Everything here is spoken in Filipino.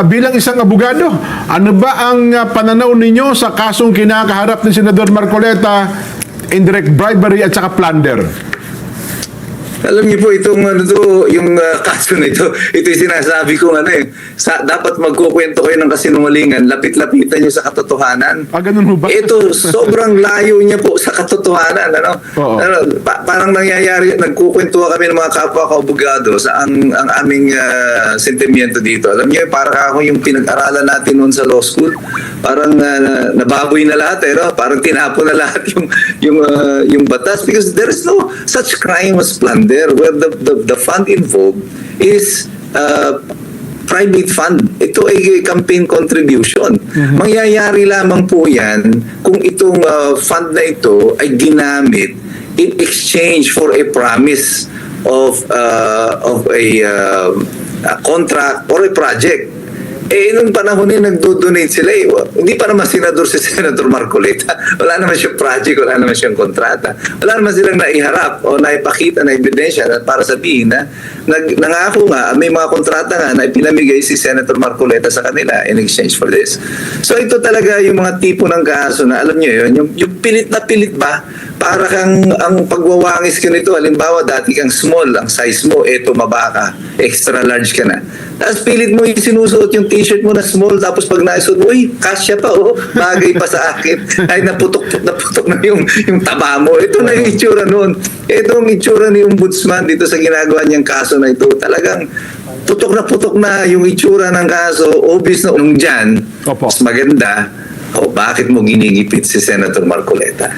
bilang isang abogado, ano ba ang pananaw ninyo sa kasong kinakaharap ni Senador Marcoleta, indirect bribery at saka plunder? Alam niyo po itong yung kaso na ito yung sinasabi ko dapat magkukwento kayo ng kasinungalingan, lapit-lapitan niyo sa katotohanan. Ganun ho ba? Ito sobrang layo niya po sa katotohanan, parang nangyayari, nagkukwentuhan kami ng mga kapwa kaabogado sa ang aming sentimiento dito. Alam niyo, para ako yung pinag-aralan natin noon sa law school, parang nababoy na lahat, parang tinapon na lahat yung batas, because there is no such crime as plunder, where the fund involved is private fund. Ito ay campaign contribution. Mangyayari lamang po yan kung itong fund na ito ay ginamit in exchange for a promise of a contract or a project. Nung panahon nagdo-donate sila, hindi pa naman senador si Senator Marcoleta. Wala naman siyang project, wala naman siyang kontrata. Wala naman silang naiharap o naipakita na ebidensya para sabihin na nangako nga, may mga kontrata nga na ipinamigay si Senator Marcoleta sa kanila in exchange for this. So ito talaga yung mga tipo ng kaso na alam niyo yun, yung pilit na pilit ba, para kang ang pagwawangis ko nito, halimbawa dati kang small, ang size mo, eto mabaka, extra large ka na. Tapos pilit mo yung sinusuot yung t-shirt mo na small, tapos pag naisuot mo, uy, kasya pa, bagay pa sa akin. Ay, naputok na yung taba mo. Ito na yung itsura noon. Ito ang itsura ni Ombudsman dito sa ginagawa niyang kaso na ito. Talagang putok na yung itsura ng kaso. Obvious na nung dyan, mas maganda, bakit mo ginigipit si Senator Marcoleta?